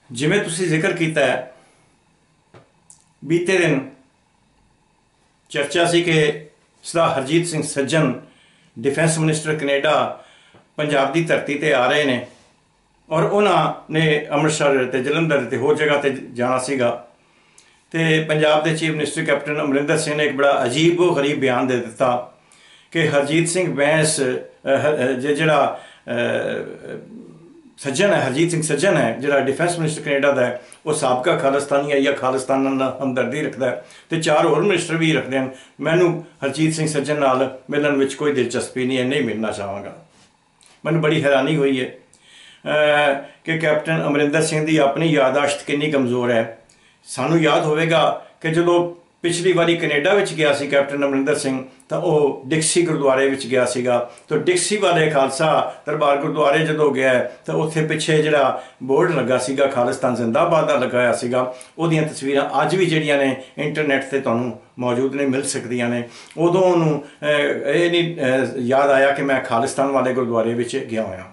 जिमें तुसी जिक्र किया है बीते दिन चर्चा सी कि सरदार हरजीत सिंह सज्जन डिफेंस मिनिस्टर कनेडा पंजाब की धरती पर आ रहे हैं और उन्होंने अमृतसर ते जलंधर ते होर जगह ते जाना सीगा ते पंजाब के chief minister captain Amarinder Singh ने एक बड़ा अजीब व गरीब बयान दे दिता कि हरजीत सिंह बैंस जिहड़ा सज्जन है हरजीत सिंह सज्जन है जिहड़ा डिफेंस मिनिस्टर कनेडा का है वह साबका खालिस्तानी है या खालिस्तान नाल हमदर्दी रखता है तो 4 होर मिनिस्टर भी रखते हैं। मैनू हरजीत सिंह सज्जन नाल मिलण विच कोई दिलचस्पी नहीं है, नहीं मिलना चाहांगा। मैनू बड़ी हैरानी हुई है कि कैप्टन अमरिंदर सिंह की अपनी यादाश्त कितनी कमज़ोर है। सानू याद होगा कि जो पिछली बारी कनेडा विच गया सी कैप्टन अमरिंदर सिंह तो वह डिक्सी गुरुद्वारे विच गया सीगा। तो डिक्सी वाले खालसा दरबार गुरुद्वारे जो गया तो उत्थे पिछे जिहड़ा बोर्ड लगा सीगा खालिस्तान जिंदाबाद का लगाया सीगा, उहदियां तस्वीरां अज भी जिहड़ियां ने इंटरनेट ते तुहानूं मौजूद ने मिल सकदियां ने। उदों उहनूं ये नहीं याद आया कि मैं खालिस्तान वाले गुरुद्वारे विच गया होया।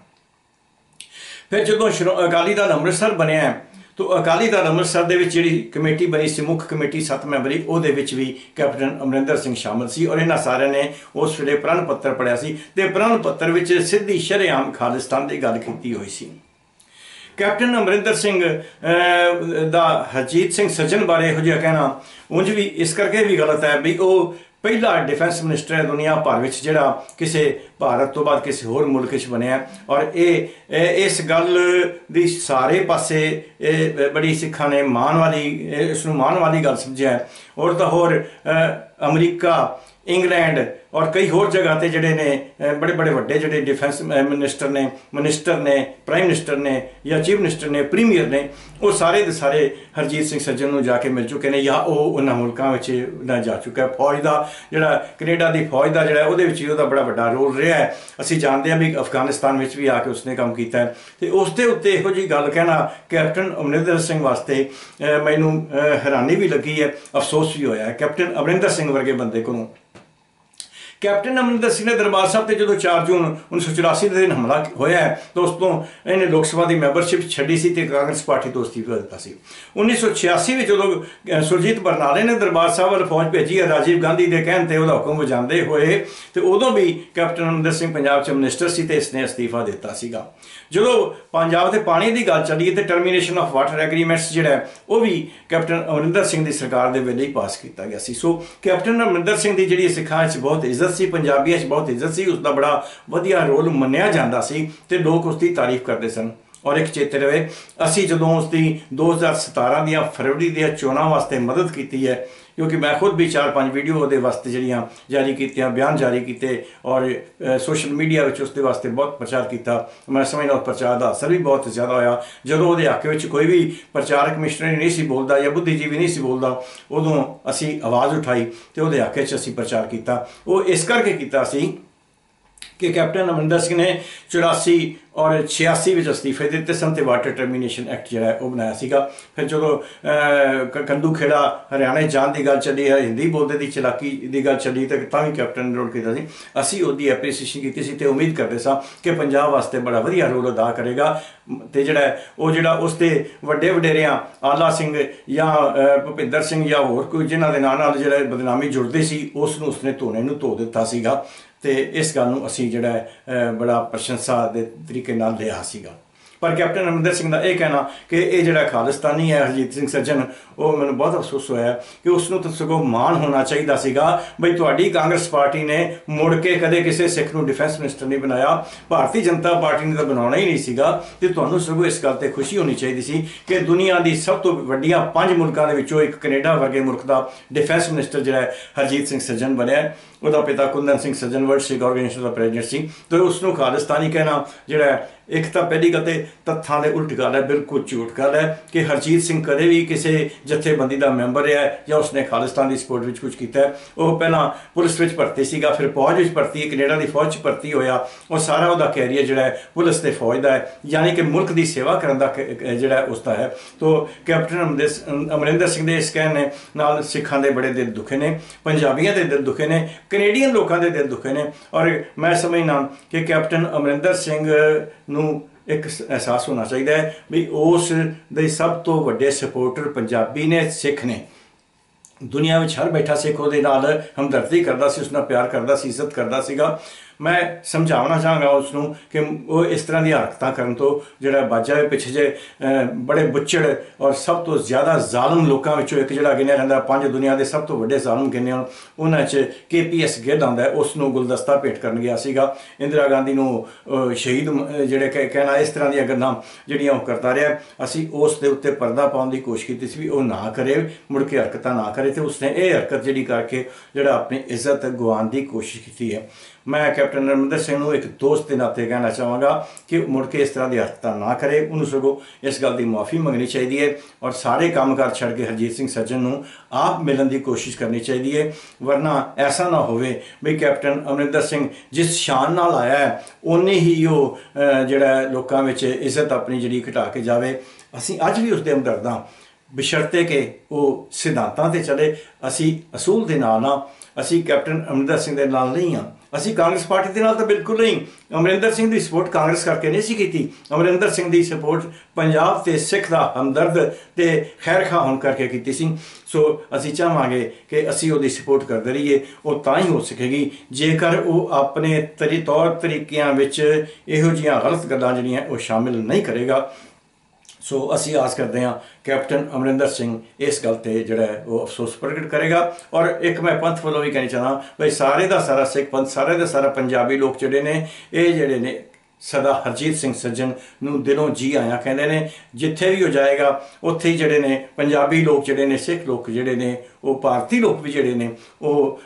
फिर जो अकाली दल अमृतसर बनिया तो अकाली दल अमृतसर दे विच जिहड़ी कमेटी बनी सी मुख कमेटी 7 मैंबरी उहदे विच भी कैप्टन अमरिंदर सिंह शामिल सी और इन्हां सारिਆਂ ने उस वेले प्रण पत्र पढ़िया सी ते प्रण पत्र विच सीधी शरेआम खालिस्तान की गल कीती हुई सी। कैप्टन अमरिंदर सिंह दा हरजीत सिंह सज्जन बारे इहो जिहा कहना उंज भी इस करके भी गलत है भी वह पहला डिफेंस मिनिस्टर है दुनिया भर में जिहड़ा किसी भारत तो बाद किसी होर मुल्क बनिया और इस गल दी सारे पासे बड़ी सिखा ने मान वाली इसनूं मान वाली गल समझिया है। और तो होर अमरीका इंग्लैंड और कई होर जगह ते जिहड़े ने बड़े बड़े वड्डे जिहड़े डिफेंस मिनिस्टर ने प्राइम मिनिस्टर ने या चीफ मिनिस्टर ने प्रीमियर ने वो सारे दे सारे हरजीत सिंह सज्जन नूं जाके मिल चुके हैं या वो उन्हां मुल्कां विच जा चुका है। फौज का जिहड़ा कनेडा की फौज का जिहड़ा उहदे विच उहदा बड़ा वड्डा रोल रहा है। असीं जानते हैं भी अफगानिस्तान विच भी आके उसने काम किया है। तो उस दे उत्ते इहो जी गल कहना कैप्टन अमरिंदर सिंह वास्ते मैनूं हैरानी भी लगी है, अफसोस भी होया है। कैप्टन अमरिंदर सिंह वर्गे बंदे कोलों कैप्टन अमरिंदर सिंह ने दरबार साहब से जो 4 जून 1984 के दिन हमला होया है तो उस तो इन्हें लोक सभा की मैंबरशिप छड्डी सी ते कांग्रेस पार्टी तो इस्तीफा दिता सी। 1986 में जो सुरजीत बरनाले ने दरबार साहब वाल फौज भेजी है राजीव गांधी के कहण ते उहदा हुक्म वजांदे होए तो उदों भी कैप्टन अमरिंदर सिंह पंजाब च मिनिस्टर सी ते इसने इस्तीफा दिता सीगा। जो पंजाब के पानी की गल चली तो टर्मीनेशन ऑफ वाटर एग्रीमेंट्स जिहड़ा है वह भी कैप्टन अमरिंदर सिंह की सरकार के वेले ही पास किया गया सी। सो कैप्टन अमरिंदर सिंह की जिहड़ी सिखां च बहुत इज्जत सी, पंजाबियों च बहुत इज्जत सी, उसका बड़ा वधिया रोल मन्निया जाता सी ते लोग उसकी तारीफ करते सन। और एक चेते रहे असी जो उसकी 2017 दियां फरवरी दियां चोणां वास्ते मदद की है क्योंकि मैं खुद भी 4-5 वीडियो वो वास्ते जड़ियाँ जारी की बयान जारी किए और सोशल मीडिया उसके वास्ते बहुत प्रचार किया। मैं समझदा उस प्रचार का असर भी बहुत ज़्यादा होया। जो वो हक में कोई भी प्रचारक मिशनरी नहीं सी बोलता या बुद्धिजीवी नहीं सी बोलता उदों असी आवाज़ उठाई तो वो हक असी प्रचार किया। वो इस करके किया कि कैप्टन अमरिंदर सिंह ने 84 और 86 में इस्तीफे दिते सन तो वाटर टर्मीनेशन एक्ट जो है वह बनाया सीगा। फिर जो कंदू खेड़ा हरियाणा जान की गल चली है, हिंदी बोलते की चलाकी की गल चली तो भी कैप्टन ने रोल किया सी। असी उसकी एप्रीसीएशन की सी उम्मीद करते सा कि पंजाब वास्ते बड़ा वधिया रोल अदा करेगा। तो जोड़ा उसके वड्डे वडेरियां आला सिंह या भुपिंदर सिंह या होर कोई जिन्हों के नाल जो बदनामी जुड़ती सी उसने धोने नूं धो दिता सीगा। तो इस गल नूं असीं जिहड़ा बड़ा प्रशंसा के तरीके नाल लिया सीगा। पर कैप्टन अमरिंदर सिंह का यह कहना कि यह जो खालिस्तानी है हरजीत सिंह सज्जन वो मैंने बहुत अफसोस होया कि उसनों तो सगों मान होना चाहिए सीगा बई तुहाडी कांग्रेस पार्टी ने मुड़ के कदे किसी सिख नूं डिफेंस मिनिस्टर नहीं बनाया, भारतीय जनता पार्टी ने तो बनाना ही नहीं सीगा। ते तुहानूं सगों इस गल ते खुशी होनी चाहिए सी कि दुनिया की सब तो वड्डियां 5 मुल्कां दे विचों एक कनेडा वर्गे मुल्क का डिफेंस मिनिस्टर जो हरजीत सिंह सज्जन बनया। उसका पिता कुंदन सिंह सज्जन वर्ल्ड सिख ऑर्गेनाइजेशन का प्रेजिडेंट सी। तो उसनों खालिस्तानी कहना जोड़ा एक तो पहली गल तत्थां दे उल्ट गल है, बिल्कुल झूठ गल है कि हरजीत सिंह कदे भी किसी जथेबंदी का मैंबर है या उसने खालिस्तान की सपोर्ट में कुछ किया है। वह पहला पुलिस में भर्ती सीगा, फिर फौज में भर्ती कनेडा की फौज भर्ती होया और सारा वह कैरियर जोड़ा है पुलिस ते फौज का है, यानी कि मुल्क की सेवा करने का जोड़ा उसका है। तो कैप्टन अमरिंदर सिंह के इस कहने नाल सिखां दे बड़े दिल दुखे ने, पंजाबियों के दिल दुखे ने, कनेडियन लोगों के दिल दुखे ने। और मैं समझना कि कैप्टन अमरिंदर सिंह नूं ਇੱਕ ਅਹਿਸਾਸ ਹੋਣਾ ਚਾਹੀਦਾ ਹੈ ਵੀ ਉਸ ਦੇ ਸਭ ਤੋਂ ਵੱਡੇ ਸਪੋਰਟਰ ਪੰਜਾਬੀ ਨੇ, ਸਿੱਖ ਨੇ। ਦੁਨੀਆ ਵਿੱਚ ਹਰ ਬੈਠਾ ਸਿੱਖ ਉਹਦੇ ਨਾਲ ਹਮਦਰਦੀ ਕਰਦਾ ਸੀ, ਉਸ ਨਾਲ ਪਿਆਰ ਕਰਦਾ ਸੀ, ਇੱਜ਼ਤ ਕਰਦਾ ਸੀਗਾ। ਮੈਂ ਸਮਝਾਉਣਾ ਚਾਹਾਂਗਾ ਉਸ ਨੂੰ ਕਿ ਉਹ ਇਸ ਤਰ੍ਹਾਂ ਦੀਆਂ ਹਰਕਤਾਂ ਕਰਨ ਤੋਂ ਜਿਹੜਾ ਬਾਜਾ ਹੈ, ਪਿੱਛੇ ਜੇ ਬੜੇ ਬੁੱਚੜ ਔਰ ਸਭ ਤੋਂ ਜ਼ਿਆਦਾ ਜ਼ਾਲਮ ਲੋਕਾਂ ਵਿੱਚੋਂ ਇੱਕ ਜਿਹੜਾ ਗਿਣਿਆ ਜਾਂਦਾ, 5 ਦੁਨੀਆ ਦੇ ਸਭ ਤੋਂ ਵੱਡੇ ਜ਼ਾਲਮ ਗਿਣੇ ਹੋਣ ਉਹਨਾਂ 'ਚ KPS ਗਿੱਲ ਆਉਂਦਾ, ਉਸ ਨੂੰ ਗੁਲਦਸਤਾ ਭੇਟ ਕਰਨ ਗਿਆ ਸੀਗਾ। ਇੰਦਰਾ ਗਾਂਧੀ ਨੂੰ ਸ਼ਹੀਦ ਜਿਹੜੇ ਕਹਿਣਾ, ਇਸ ਤਰ੍ਹਾਂ ਦੀਆਂ ਗੱਲਾਂ ਜਿਹੜੀਆਂ ਉਹ ਕਰਦਾ ਰਿਹਾ। ਅਸੀਂ ਉਸ ਦੇ ਉੱਤੇ ਪਰਦਾ ਪਾਉਣ ਦੀ ਕੋਸ਼ਿਸ਼ ਕੀਤੀ ਸੀ ਵੀ ਉਹ ਨਾ ਕਰੇ, ਮੁੜ ਕੇ ਹਰਕਤਾਂ ਨਾ ਕਰੇ, ਤੇ ਉਸਨੇ ਇਹ ਹਰਕਤ ਜਿਹੜੀ ਕਰਕੇ ਜਿਹੜਾ ਆਪਣੀ ਇੱਜ਼ਤ ਗਵਾਉਣ ਦੀ ਕੋਸ਼ਿਸ਼ ਕੀਤੀ ਹੈ। ਮੈਂ ਕੈਪਟਨ ਅਮਰਿੰਦਰ ਸਿੰਘ ਨੂੰ ਇੱਕ ਦੋਸਤ ਦੇ ਨਾਤੇ ਕਹਿਣਾ ਚਾਹਾਂਗਾ ਕਿ ਮੁੜ ਕੇ ਇਸ ਤਰ੍ਹਾਂ ਦੀ ਹਰਕਤਾਂ ਨਾ ਕਰੇ, ਉਹਨੂੰ ਸਗੋਂ ਇਸ ਗੱਲ ਦੀ ਮੁਆਫੀ ਮੰਗਣੀ ਚਾਹੀਦੀ ਹੈ ਔਰ ਸਾਰੇ ਕੰਮਕਾਰ ਛੱਡ ਕੇ ਹਰਜੀਤ ਸਿੰਘ ਸੱਜਣ ਨੂੰ ਆਪ ਮਿਲਣ ਦੀ ਕੋਸ਼ਿਸ਼ ਕਰਨੀ ਚਾਹੀਦੀ ਹੈ। ਵਰਨਾ ਐਸਾ ਨਾ ਹੋਵੇ ਵੀ ਕੈਪਟਨ ਅਮਰਿੰਦਰ ਸਿੰਘ ਜਿਸ ਸ਼ਾਨ ਨਾਲ ਆਇਆ ਹੈ ਉਨੀ ਹੀ ਉਹ ਜਿਹੜਾ ਲੋਕਾਂ ਵਿੱਚ ਇੱਜ਼ਤ ਆਪਣੀ ਜਿਹੜੀ ਘਟਾ ਕੇ ਜਾਵੇ। ਅਸੀਂ ਅੱਜ ਵੀ ਉਸਦੇ ਹਮਦਰਦ ਹਾਂ, ਬਸ਼ਰਤੇ ਕਿ ਉਹ ਸਿਧਾਂਤਾਂ 'ਤੇ ਚੱਲੇ। ਅਸੀਂ ਅਸੂਲ ਦੇ ਨਾਲ ਹਾਂ, ਅਸੀਂ ਕੈਪਟਨ ਅਮਰਿੰਦਰ ਸਿੰਘ ਦੇ ਨਾਲ ਨਹੀਂ ਹਾਂ। ਅਸੀਂ ਕਾਂਗਰਸ ਪਾਰਟੀ ਦੇ ਨਾਲ ਤਾਂ ਬਿਲਕੁਲ ਨਹੀਂ। ਅਮਰਿੰਦਰ ਸਿੰਘ ਦੀ ਸਪੋਰਟ ਕਾਂਗਰਸ ਕਰਕੇ ਨਹੀਂ ਸੀ ਕੀਤੀ, ਅਮਰਿੰਦਰ ਸਿੰਘ ਦੀ ਸਪੋਰਟ ਪੰਜਾਬ ਤੇ ਸਿੱਖ ਦਾ ਹਮਦਰਦ ਤੇ ਖੈਰਖਾਹ ਹੋਣ ਕਰਕੇ ਕੀਤੀ ਸੀ। ਸੋ ਅਸੀਂ ਚਾਹਾਂਗੇ ਕਿ ਅਸੀਂ ਉਹਦੀ ਸਪੋਰਟ ਕਰਦੇ ਰਹੀਏ। ਉਹ ਤਾਂ ਹੀ ਹੋ ਸਕੇਗੀ ਜੇਕਰ ਉਹ ਆਪਣੇ ਤੌਰ ਤਰੀਕਿਆਂ ਵਿੱਚ ਇਹੋ ਜਿਹੀਆਂ ਗਲਤ ਗੱਲਾਂ ਜਿਹੜੀਆਂ ਉਹ ਸ਼ਾਮਿਲ ਨਹੀਂ ਕਰੇਗਾ। ਸੋ ਅਸੀਂ ਆਸ ਕਰਦੇ ਹਾਂ ਕੈਪਟਨ ਅਮਰਿੰਦਰ ਸਿੰਘ ਇਸ ਗੱਲ 'ਤੇ ਜਿਹੜਾ ਉਹ ਅਫਸੋਸ ਪ੍ਰਗਟ ਕਰੇਗਾ। ਔਰ ਇੱਕ ਮੈਂ ਪੰਥ ਵੱਲੋਂ ਵੀ ਕਹਿਣਾ ਚਾਹੁੰਦਾ ਬਈ ਸਾਰੇ ਦਾ ਸਾਰਾ ਸਿੱਖ ਪੰਥ, ਸਾਰੇ ਦਾ ਸਾਰਾ ਪੰਜਾਬੀ ਲੋਕ ਜਿਹੜੇ ਨੇ, ਇਹ ਜਿਹੜੇ ਨੇ ਸਦਾ ਹਰਜੀਤ ਸਿੰਘ ਸੱਜਣ ਨੂੰ ਦਿਲੋਂ ਜੀ ਆਇਆਂ ਕਹਿੰਦੇ ਨੇ। ਜਿੱਥੇ ਵੀ ਉਹ ਜਾਏਗਾ ਉੱਥੇ ਹੀ ਜਿਹੜੇ ਨੇ ਪੰਜਾਬੀ ਲੋਕ ਜਿਹੜੇ ਨੇ, ਸਿੱਖ ਲੋਕ ਜਿਹੜੇ ਨੇ, ਉਹ ਭਾਰਤੀ ਲੋਕ ਵੀ ਜਿਹੜੇ ਨੇ ਉਹ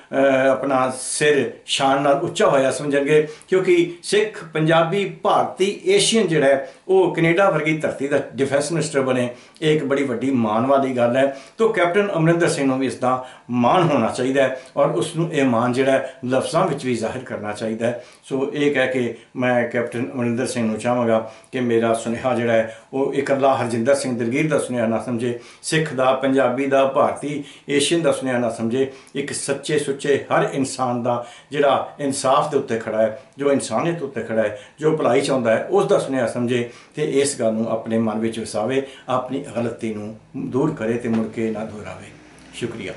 ਆਪਣਾ ਸਿਰ ਸ਼ਾਨ ਨਾਲ ਉੱਚਾ ਹੋਇਆ ਸਮਝਣਗੇ, ਕਿਉਂਕਿ ਸਿੱਖ, ਪੰਜਾਬੀ, ਭਾਰਤੀ, ਏਸ਼ੀਅਨ ਜਿਹੜਾ ਹੈ ਉਹ ਕੈਨੇਡਾ ਵਰਗੀ ਧਰਤੀ ਦਾ ਡਿਫੈਂਸ ਮਿਨਿਸਟਰ ਬਣੇ, ਇਹ ਇੱਕ ਬੜੀ ਵੱਡੀ ਮਾਣ ਵਾਲੀ ਗੱਲ ਹੈ। ਤਾਂ ਕੈਪਟਨ ਅਮਰਿੰਦਰ ਸਿੰਘ ਨੂੰ ਵੀ ਇਸ ਦਾ ਮਾਣ ਹੋਣਾ ਚਾਹੀਦਾ ਹੈ ਔਰ ਉਸ ਨੂੰ ਇਹ ਮਾਣ ਜਿਹੜਾ ਲਫ਼ਜ਼ਾਂ ਵਿੱਚ ਵੀ ਜ਼ਾਹਿਰ ਕਰਨਾ ਚਾਹੀਦਾ ਹੈ। ਸੋ ਇਹ ਕਹਿ ਕੇ ਮੈਂ ਕੈਪਟਨ ਅਮਰਿੰਦਰ ਸਿੰਘ ਨੂੰ ਚਾਹਾਂਗਾ ਕਿ ਮੇਰਾ ਸੁਨੇਹਾ ਜਿਹੜਾ ਹੈ ਉਹ ਇਕੱਲਾ ਹਰਜਿੰਦਰ ਸਿੰਘ ਦਲਗੀਰ ਦਾ ਸੁਨੇਹਾ ਨਾ ਸਮਝੇ, ਸਿੱਖ ਦਾ, ਪੰਜਾਬੀ ਦਾ, ਭਾਰਤੀ, ਏਸ਼ੀਅਨ ਦਾ ਸੁਨੇਹਾ ਨਾ ਸਮਝੇ। ਇੱਕ ਸੱਚੇ ਸੁੱਚੇ ਹਰ ਇਨਸਾਨ ਦਾ ਜਿਹੜਾ ਇਨਸਾਫ ਦੇ ਉੱਤੇ ਖੜਾ ਹੈ, ਜੋ ਇਨਸਾਨੀਅਤ ਉੱਤੇ ਖੜਾ ਹੈ, ਜੋ ਭਲਾਈ ਚਾਹੁੰਦਾ ਹੈ, ਉਸ ਦਾ ਸੁਨੇਹਾ ਸਮਝੇ ਤੇ ਇਸ ਗੱਲ ਨੂੰ ਆਪਣੇ ਮਨ ਵਿੱਚ ਵਸਾਵੇ, ਆਪਣੀ ਗਲਤੀ ਨੂੰ ਦੂਰ ਕਰੇ ਤੇ ਮੁੜ ਕੇ ਨਾ ਦੁਹਰਾਵੇ। ਸ਼ੁਕਰੀਆ।